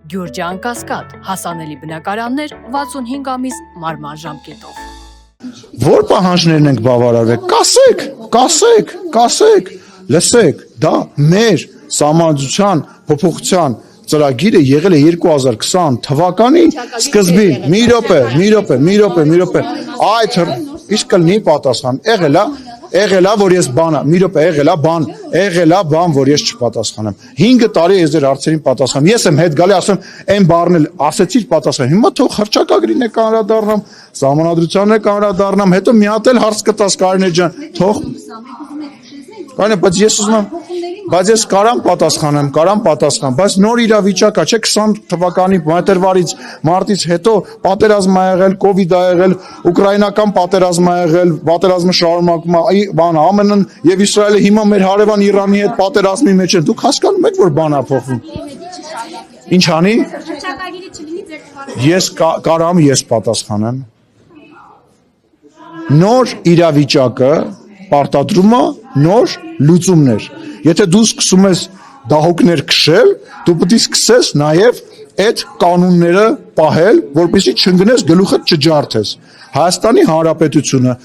Գյուրջան Կասկադ, հասանելի բնակարաններ 65 ամիս մարման ժամկետով։ Որ պահանջներն ենք բավարարվել, կասեք, լսեք, դա մեր սահմանադրության փոփոխության ծրագիրը եղել է 2020 թվականի սկզբին, մի րոպե, այդ իսկ կլինի պատասխան, եղել է, որ ես բանը, մի րոպե, եղել է բան, որ ես չպատասխանեմ, 5 տարի ես ձեր հարցերին պատասխանում, ես եմ հետ գալի, ասում եմ բառն էլ ասեցիր պատասխան, հիմա թող հռչակագրին է կանրադառնամ, սահմանադրությանն է կանրադառնամ, հետո մի հատ էլ հարց կտաս Կարինե ջան, թող բայց ես ուզում եմ, բայց ես կարամ պատասխանեմ, բայց նոր իրավիճակ է, չէ 20 թվականի մայրվարից մարտից հետո պատերազմ ա եղել, կովիդ ա եղել, ուկրաինական պատերազմ ա եղել, պատերազմը շարունակվում է, բան ԱՄՆ-ն եւ Իսրայելը հիմա մեր հարևան Իրանի հետ պատերազմի մեջ են, դուք հասկանում եք, որ բան ա փոխվում։ Ինչ անի։ Ես կարամ ես պատասխանեմ։ Նոր իրավիճակը պարտադրում է նոր լուծումներ։ Եթե դու սկսում ես դահոկներ քշել, դու պետք է սկսես նաև այդ կանոնները պահել, որպեսզի չընկնես գլուխդ չջարդես։ Հայաստանի Հանրապետությունը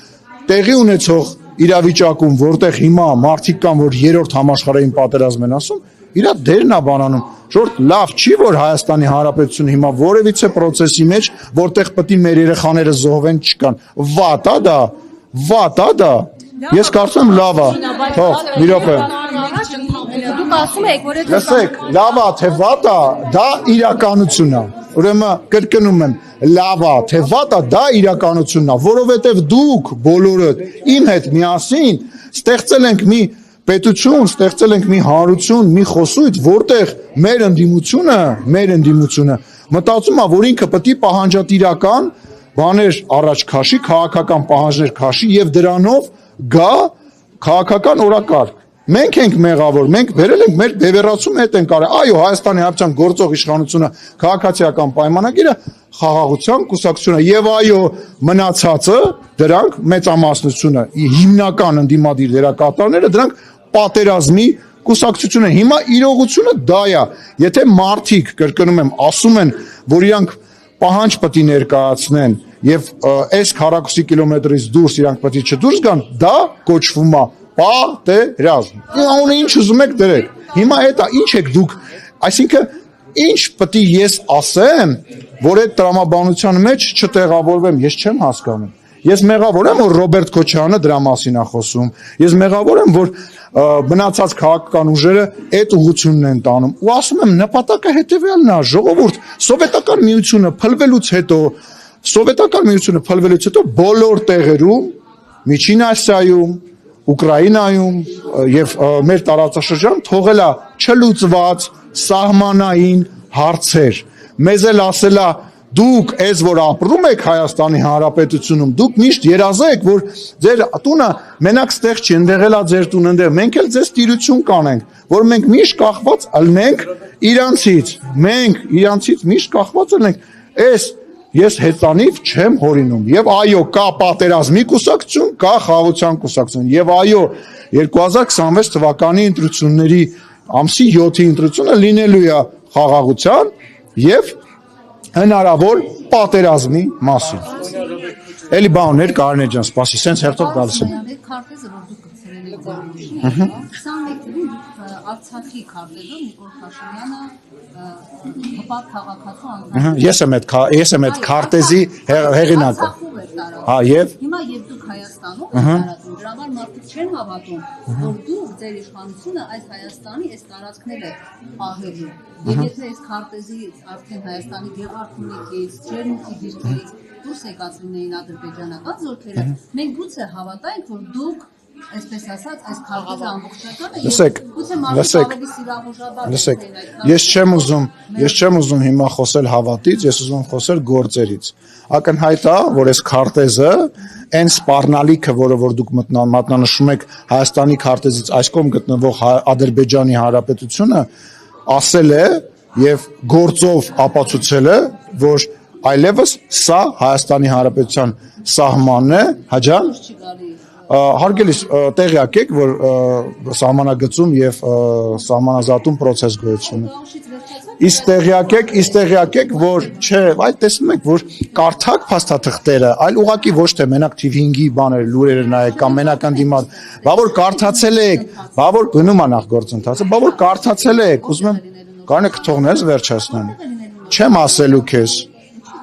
տեղի ունեցող իրավիճակում, որտեղ հիմա մարդիկ կան, որ երրորդ համաշխարհային պատերազմ են ասում, իր դերն է բանանում։ Ժորդ լավ չի, որ Հայաստանի Հանրապետությունը հիմա որևիցե process-ի մեջ, որտեղ պետք է մեր երեխաները զոհվեն չկան։ Վատ է դա։ Ես կարծում եմ լավ է, թող, մի րոպե։ Դուք ասում եք, որ լսեք, լավ է, թե վատ է, դա իրականություն է։ Ուրեմն կրկնում եմ, լավ է, թե վատ է, դա իրականությունն է, որովհետև դուք բոլորդ իմ հետ միասին ստեղծել ենք մի պետություն, ստեղծել ենք մի հանրություն, մի խոսույթ, որտեղ մեր ընդդիմությունը մտածում է, որ ինքը պետք է պահանջատիրական բաներ առաջ քաշի, քաղաքական պահանջներ քաշի եւ դրանով գա քաղաքական օրակարգ։ Մենք ենք մեղավոր, մենք վերել ենք մեր բևեռացում հետ ենք արել։ Այո, Հայաստանի Հանրապետության գործող իշխանությունը քաղաքացիական պայմանագիրը խաղաղության կուսակցությունը եւ այո, մնացածը դրանք մեծամասնությունը հիմնական ընդդիմադիր դերակատարները դրանք պատերազմի կուսակցությունը։ Հիմա իրողությունը դա է։ Եթե մարդիկ, կրկնում եմ, ասում են, որ իրանք պահանջ պետք է ներկայացնեն եւ այս քառակուսի կիլոմետրից դուրս իրանք պետք է չդուրս գան, դա կոչվում է պատերազմ։ Անունը ինչ ուզում եք դրեք։ Հիմա էտա ինչ եք դուք, այսինքն ինչ պետք է ես ասեմ, որ այդ տրամաբանության մեջ չտեղավորվեմ, ես չեմ հասկանում։ Ես մեղավոր եմ, որ Ռոբերտ Քոչարյանը դրա մասին է խոսում։ Ես մեղավոր եմ, որ մնացած քաղաքական ուժերը այդ ուղղությունն են տանում։ Ու ասում եմ, նպատակը հետևյալն է, ժողովուրդ, Սովետական միությունը փլվելուց հետո բոլոր տեղերում, Միջին Ասիայում, Ուկրաինայում եւ մեր տարածաշրջան թողել է չլուծված սահմանային հարցեր։ Մեզ էլ ասել է դուք ես որ ապրում եք Հայաստանի Հանրապետությունում, դուք միշտ երազեք, որ ձեր տունը մենակ ստեղ չի, ընդեղել է ձեր տունը, ընդեղ մենք էլ ձեզ տիրություն կանենք, որ մենք միշտ կախված ըլնենք իրանցից, մենք իրանցից միշտ կախված ըլնենք, ես հեծանիվ չեմ հորինում, եւ այո, կա պատերազմի կուսակցություն, կա խաղաղության կուսակցություն, եւ այո, 2026 թվականի ընտրությունների ամսի 7-ի ընտրությունը լինելու է խաղաղության եւ հնարավոր պատերազմի մասին։ Էլի բաներ Կարինե ջան, սպասի, սենց հերթով գալիս եմ։ Քարտեզը որ դուք գցրել եք 21 թվականին Արցախի քարտեզով Նիկոլ Փաշինյանը հպարտ քաղաքացու անդամ։ Ես եմ այդ քարտեզի հեղինակը։ Հա, եւ հիմա եւ դուք Հայաստանում եք տարածում, դրա համար մարդիկ չեն հավատում, որ դուք ձեր իշխանությունը այս Հայաստանի այս տարածքները ահելու։ Եվ եթե այս քարտեզից արդեն Հայաստանի Գեղարքունիքից, Չերնուխի դիրքերից դուրս եկած լինեին ադրբեջանական զորքերը, մենք գուցե հավատայինք, որ դուք այսպես ասած, այս քարտեզը ամբողջական է։ Լսեք, ես չեմ ուզում հիմա խոսել հավատից, ես ուզում եմ խոսել գործերից։ Ակնհայտ է, որ այս քարտեզը այն սպառնալիքը, որը որ դուք մատնանշում եք Հայաստանի քարտեզից այս կողմ գտնվող Ադրբեջանի Հանրապետությունը, ասել է եւ գործով ապացուցել է, որ այլևս սա Հայաստանի Հանրապետության սահմանն է, հաջան հարգելիս տեղյակ եք, որ սահմանագծում եւ սահմանազատում process գոյություն ունի։ Իստեղյակ եք, որ չէ, այդ տեսնում եք, որ կարդակ փաստաթղթերը, այլ ուղղակի ոչ թե մենակ TV 5-ի բաները, լուրերը նայեք կամ մենակ անդիմաց, բա որ կարդացել եք, բա որ գնում է նախ գործընթացը, բա որ կարդացել եք, ուզում եմ կանեք թողնես վերջացնեմ։ Չեմ ասելու քեզ։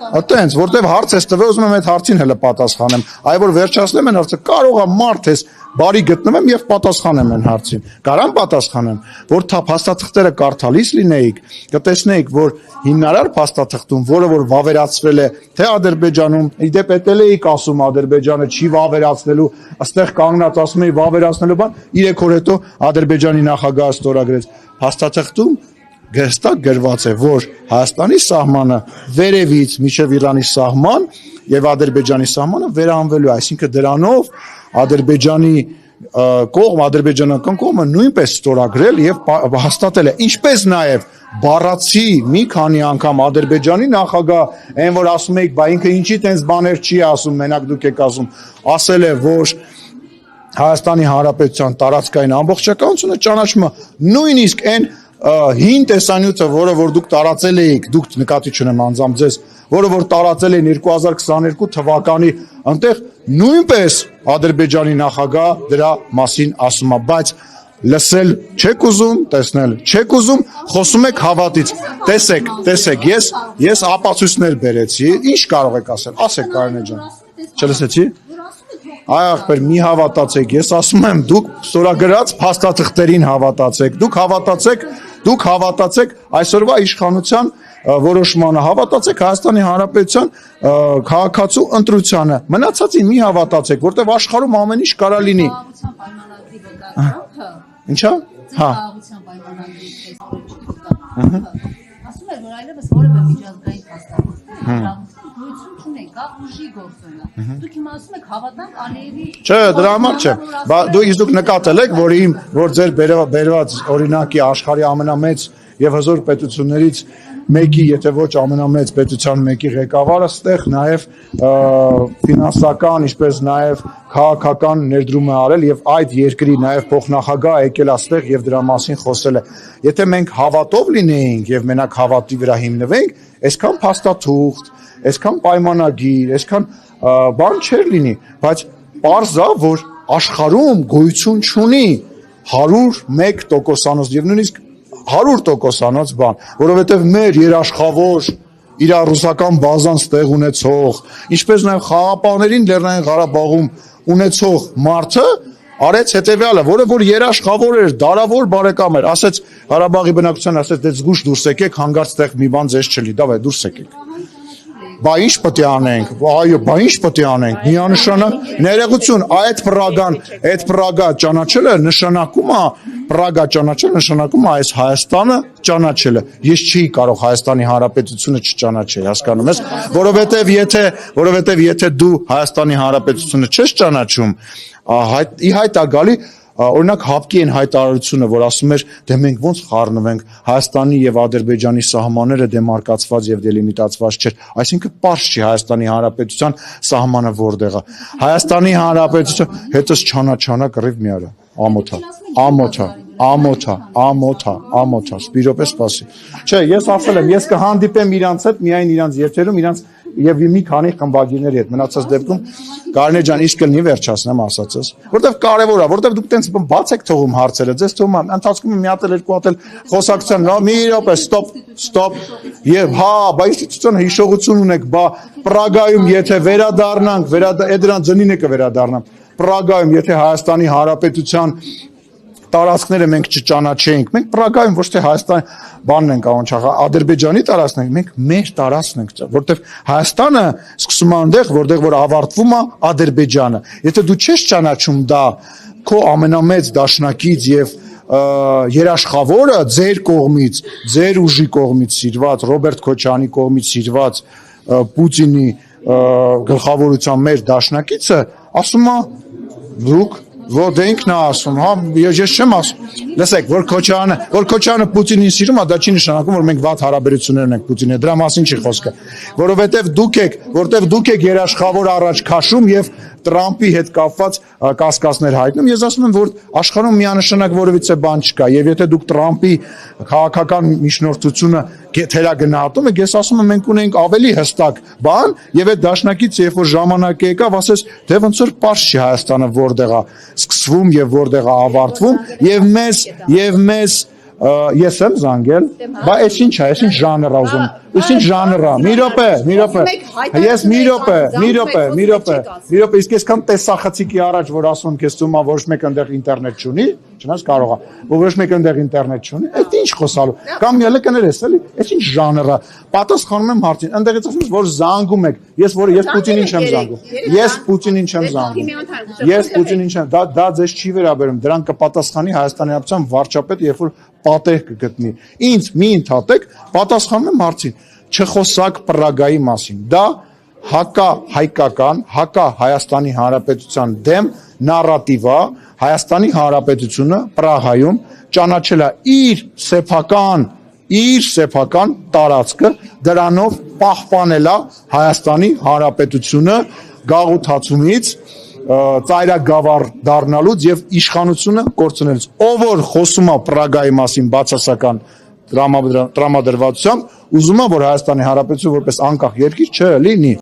Այտենց, որտեվ հարց ես տվել, ուզում եմ այդ հարցին հələ պատասխանեմ։ Այ որ վերջացնեմ այն հարցը, կարող է մարդ ես բարի գտնվեմ եւ պատասխանեմ այն հարցին։ Կարամ պատասխանեմ, որ փաստաթղթերը կարդալիս լինեիք, կտեսնեիք, որ հիմնարար փաստաթղթում, որը որ վավերացվել է թե Ադրբեջանում, իդեպ էլ էիք ասում Ադրբեջանը չի վավերացնելու, այստեղ կանգնած ասում էի վավերացնելու բան, 3 օր հետո Ադրբեջանի նախագահը ստորագրեց փաստաթղթում հստակ գրված է, որ Հայաստանի սահմանը վերևից մինչև Իրանի սահման եւ Ադրբեջանի սահմանը վերահանվելու է, այսինքն դրանով Ադրբեջանի ադրբեջանական կողմը նույնպես ստորագրել եւ հաստատել է, ինչպես նաեւ բառացի մի քանի անգամ Ադրբեջանի նախագահ, այն որ ասում եք, բա ինքը ինչի տենց բաներ չի ասում, մենակ դուք եք ասում, ասել է, որ Հայաստանի Հանրապետության տարածքային ամբողջականությունը ճանաչում է նույնիսկ այն հին տեսանյութը, որը որ դուք տարածել էիք, դուք նկատի չունեմ անձամբ ձեզ, որը որ տարածել էին 2022 թվականի, այնտեղ նույնպես Ադրբեջանի նախագահ դրա մասին ասում է, բայց լսել չեք ուզում, տեսնել չեք ուզում, խոսում եք հավատից։ Տեսեք, ես ապացույցներ բերեցի, ինչ կարող եք ասել, ասեք Կարինե ջան։ Չլսեցի։ Այ ախպեր, մի հավատացեք, ես ասում եմ, դուք ստորագրած փաստաթղթերին հավատացեք, դուք հավատացեք այսօրվա իշխանության որոշմանը, հավատացեք Հայաստանի Հանրապետության քաղաքացու ընտրությանը, մնացածին մի հավատացեք, որտեղ աշխարհում ամեն ինչ կարա լինի։ Ինչա՞։ Հա։ Ասում է, որ այլևս որևէ միջազգային փաստաթղթ կա ուժի գործոնը։ Դուք հիմա ասում եք հավատանք Ալիևի։ Չէ, դրա համար չէ։ Դուք նկատել եք, որ ձեր բերված օրինակի աշխարհի ամենամեծ եւ հզոր պետություններից մեկի, եթե ոչ ամենամեծ պետության մեկի ղեկավարը ստեղ նաեւ ֆինանսական, ինչպես նաեւ քաղաքական ներդրում է արել եւ այդ երկրի նաեւ փոխնախագահ եկել այստեղ եւ դրա մասին խոսել է։ Եթե մենք հավատով լինեինք եւ մենակ հավատի վրա հիմնվենք, այսքան փաստաթուղթ, այսքան պայմանագիր, այսքան բան չէր լինի, բայց պարզ է, որ աշխարհում գոյություն չունի 101% եւ նույնիսկ 100% բան, որովհետեւ մեր երաշխավոր իր ռուսական բազան ստեղ ունեցող, ինչպես նաեւ խաղապահներին Լեռնային Ղարաբաղում ունեցող մարդը արեց հետեւյալը, որը որ երաշխավոր էր, դարավոր բարեկամ էր, ասեց Ղարաբաղի բնակչության, ասեց դե զգուշ դուրս եկեք, հանգարց տեղ մի բան ձեզ չլի, դավայ դուրս եկեք։ Բա ինչ պետք է անենք, այո, բա ինչ պետք է անենք, միանշանակ ներողություն, այդ Պրագա ճանաչելը նշանակում է, Պրագա ճանաչելը նշանակում է այս Հայաստանը ճանաչելը, ես չի կարող Հայաստանի Հանրապետությունը չճանաչել, հասկանում ես, որովհետև եթե դու Հայաստանի Հանրապետությունը չես ճանաչում, ի հայտ է գալի օրինակ հապկի են հայտարարությունը, որ ասում էր, դե մենք ոնց խառնվենք, Հայաստանի եւ Ադրբեջանի սահմանները դեմարկացված եւ դելիմիտացված չէր, այսինքն պարզ չի Հայաստանի Հանրապետության սահմանը որտեղ է։ Հայաստանի Հանրապետության հետս չանա կռիվ մի արա, ամոթա, սպիրոպե սպասի։ Չէ, ես ասել եմ, ես կհանդիպեմ իրանց հետ, միայն իրանց եթերում, իրանց եւ մի քանի խմբագիրների հետ մնացած դեպքում Կարինե ջան իսկ կլինի վերջացնեմ ասածս որտեվ կարեւոր է որտեվ դուք տենց բաց եք թողում հարցերը ձեզ թվում է ընթացքում մի հատ էլ երկու հատ էլ խոսակցության մի րոպե ստոպ եւ հա բա ինստիտուցիոն հիշողություն ունեք բա Պրագայում եթե վերադառնանք դրան ձնին է կվերադառնամ Պրագայում եթե Հայաստանի Հանրապետության տարածքները մենք չճանաչեինք մենք Պրագայում ոչ թե Հայաստան բանն ենք անչախ Ադրբեջանի տարածքն ենք մենք մեր տարածքն ենք որտեվ Հայաստանը սկսում է այնտեղ որտեղ որ ավարտվում է Ադրբեջանը եթե դու չես ճանաչում դա քո ամենամեծ դաշնակից եւ երաշխավորը ձեր կողմից ձեր ուժի կողմից սիրված Ռոբերտ Քոչարյանի կողմից սիրված Պուտինի գլխավորության մեր դաշնակիցը ասում է դուք Որ ինքն է ասում, հա, ես չեմ ասում։ Լսեք, որ Քոչարյանը Պուտինին սիրում է, դա չի նշանակում, որ մենք վատ հարաբերություններ ունենք Պուտինի հետ, դրա մասին չի խոսքը։ Որովհետև դուք եք երաշխավոր առաջ քաշում եւ Տրամպի հետ կապված կասկածներ հայտնում, ես ասում եմ, որ աշխարհում միանշանակ որևիցե բան չկա, եւ եթե դուք Տրամպի քաղաքական միջնորդությունը թերագնահատում եք, ես ասում եմ, մենք ունենք ավելի հստակ բան, եւ այդ դաշնակից երբ որ ժամանակը եկավ, ասես, թե ոնց որ պարզ չի Հայաստանը որտեղ է սկսվում եւ որտեղ է ավարտվում, եւ մեզ ես եմ զանգել, բա այս ինչ է, այս ինչ ժանր է ուզում, այս ինչ ժանր է, մի րոպե, ես մի րոպե, իսկ այսքան տեսախցիկի առաջ, որ ասում եմ քեզ թվում է ոչ մեկ այնտեղ ինտերնետ չունի, չնայած կարող է, որ ոչ մեկ այնտեղ ինտերնետ չունի, այդ ինչ խոսալու, կամ մի հələ կներես, էլի, այս ինչ ժանր է, պատասխանում եմ հարցին, այնտեղից ասում ես, որ զանգում եք, ես Պուտինին չեմ զանգում, ես Պուտինին չեմ, դա ձեզ չի վերաբերում, դրան կպատասխանի Հայաստանի Հանրապետության վարչապետը, երբ որ պատեհ կգտնի։ Ինձ մի ընդհատեք, պատասխանում եմ հարցին, չխոսակ Պրագայի մասին։ Դա հակահայկական, հակահայաստանի Հանրապետության դեմ նարատիվ է, Հայաստանի Հանրապետությունը Պրահայում ճանաչել է իր սեփական տարածքը, դրանով պահպանել է Հայաստանի Հանրապետությունը գաղութացումից, ծայրագավառ դառնալուց եւ իշխանությունը կորցնելուց։ Ով որ խոսում է Պրագայի մասին բացասական տրամադրվածությամբ, ուզում է որ Հայաստանի Հանրապետությունը որպես անկախ երկիր չլինի։